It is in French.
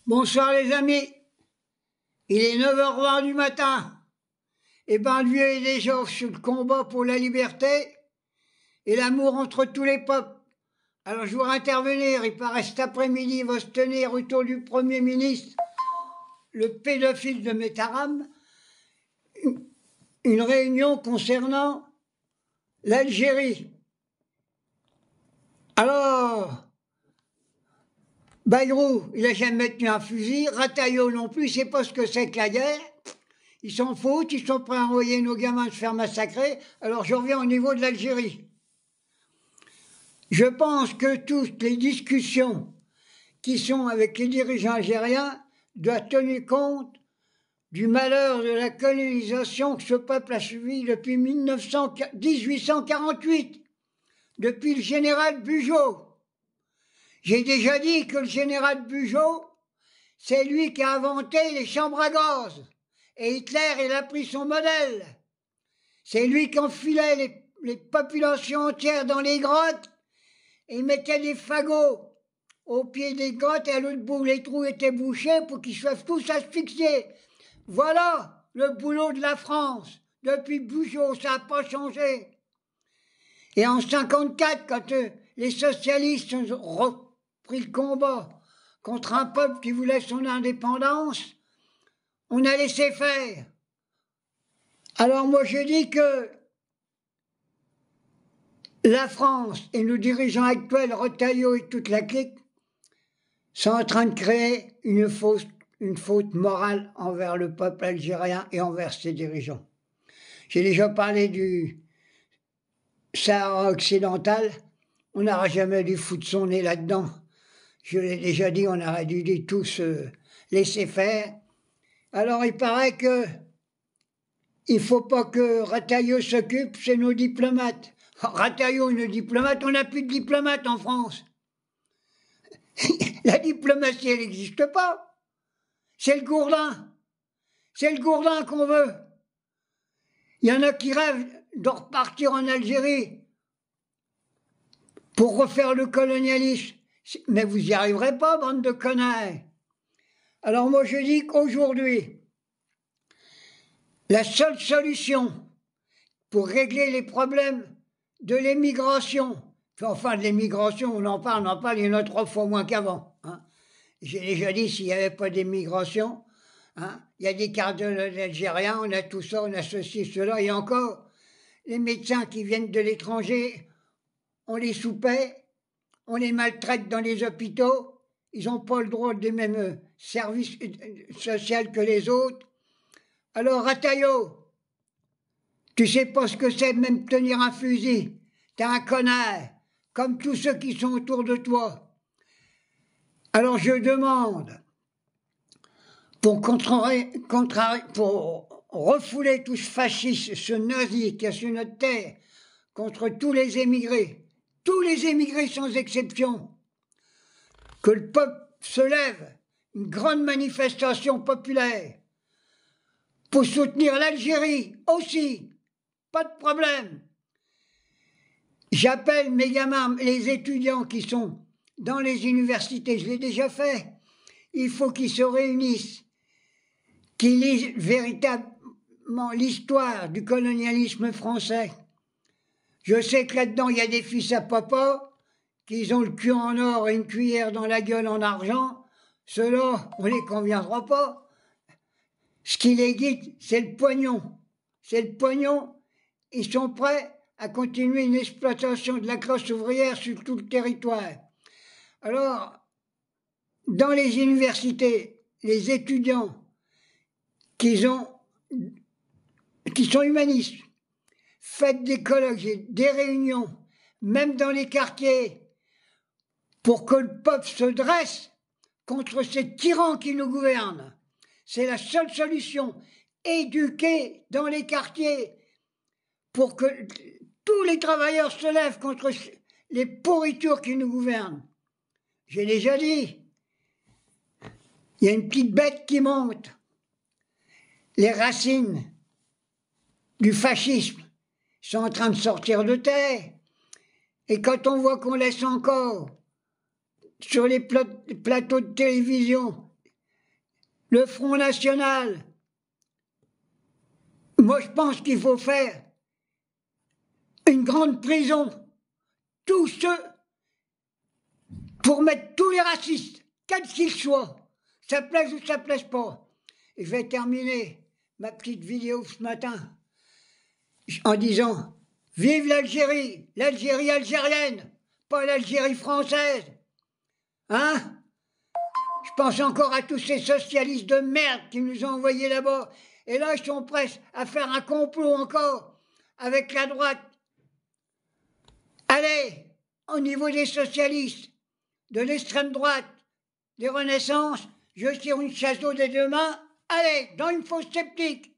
Bonsoir les amis, il est 9h20 du matin. Et ben le vieux est déjà sur le combat pour la liberté et l'amour entre tous les peuples. Alors je voudrais intervenir, il paraît cet après-midi va se tenir autour du Premier ministre, le pédophile de Metaram, une réunion concernant l'Algérie. Alors, Bayrou, il n'a jamais tenu un fusil, Rataillot non plus, il ne sait pas ce que c'est que la guerre. Ils s'en foutent, ils sont prêts à envoyer nos gamins se faire massacrer. Alors je reviens au niveau de l'Algérie. Je pense que toutes les discussions qui sont avec les dirigeants algériens doivent tenir compte du malheur de la colonisation que ce peuple a subi depuis 1848, depuis le général Bugeaud. J'ai déjà dit que le général Bugeaud, c'est lui qui a inventé les chambres à gaz. Et Hitler, il a pris son modèle. C'est lui qui enfilait les populations entières dans les grottes et il mettait des fagots au pied des grottes et à l'autre bout, les trous étaient bouchés pour qu'ils soient tous asphyxiés. Voilà le boulot de la France. Depuis Bugeaud, ça n'a pas changé. Et en 1954, quand les socialistes ont repris le combat contre un peuple qui voulait son indépendance, on a laissé faire. Alors moi je dis que la France et nos dirigeants actuels, Retailleau et toute la clique, sont en train de créer une faute morale envers le peuple algérien et envers ses dirigeants. J'ai déjà parlé du Sahara occidental, on n'aurait jamais dû foutre son nez là-dedans. Je l'ai déjà dit, on aurait dû tous laisser faire. Alors il paraît que il ne faut pas que Rataillot s'occupe, c'est nos diplomates. Rataillot, nos diplomates, on n'a plus de diplomates en France. La diplomatie, elle n'existe pas. C'est le gourdin. C'est le gourdin qu'on veut. Il y en a qui rêvent de repartir en Algérie pour refaire le colonialisme. Mais vous n'y arriverez pas, bande de connards. Alors moi je dis qu'aujourd'hui, la seule solution pour régler les problèmes de l'émigration, enfin de l'émigration, on en parle, il y en a 3 fois moins qu'avant. Hein. J'ai déjà dit, s'il n'y avait pas d'émigration, hein, il y a des cardiologues algériens, on a tout ça, on a ceci, cela, et encore, les médecins qui viennent de l'étranger, on les sous-paie, on les maltraite dans les hôpitaux, ils n'ont pas le droit des mêmes services sociaux que les autres. Alors, Rataillot, tu sais pas ce que c'est de même tenir un fusil. T'es un connard, comme tous ceux qui sont autour de toi. Alors je demande, pour refouler tout ce fascisme, ce nazi qui a sur notre terre, contre tous les émigrés sans exception, que le peuple se lève, une grande manifestation populaire, pour soutenir l'Algérie aussi, pas de problème. J'appelle mes gamins, les étudiants qui sont dans les universités, je l'ai déjà fait, il faut qu'ils se réunissent, qu'ils lisent véritablement l'histoire du colonialisme français. Je sais que là-dedans, il y a des fils à papa, qui ont le cul en or et une cuillère dans la gueule en argent. Ceux-là, on ne les conviendra pas. Ce qui les guide, c'est le pognon. C'est le pognon. Ils sont prêts à continuer une exploitation de la classe ouvrière sur tout le territoire. Alors, dans les universités, les étudiants qui sont humanistes, faites des colloques, des réunions, même dans les quartiers, pour que le peuple se dresse contre ces tyrans qui nous gouvernent. C'est la seule solution. Éduquer dans les quartiers pour que tous les travailleurs se lèvent contre les pourritures qui nous gouvernent. J'ai déjà dit, il y a une petite bête qui monte. Les racines du fascisme sont en train de sortir de terre. Et quand on voit qu'on laisse encore sur les plateaux de télévision le Front National. Moi, je pense qu'il faut faire une grande prison, tous ceux, pour mettre tous les racistes, quels qu'ils soient, ça plaise ou ça plaise pas. Et je vais terminer ma petite vidéo ce matin en disant « Vive l'Algérie, l'Algérie algérienne, pas l'Algérie française !» Hein? Je pense encore à tous ces socialistes de merde qui nous ont envoyés là-bas. Et là, ils sont prêts à faire un complot encore avec la droite. Allez, au niveau des socialistes, de l'extrême droite, des Renaissances, je tire une chasse d'eau des deux mains. Allez, dans une fosse sceptique.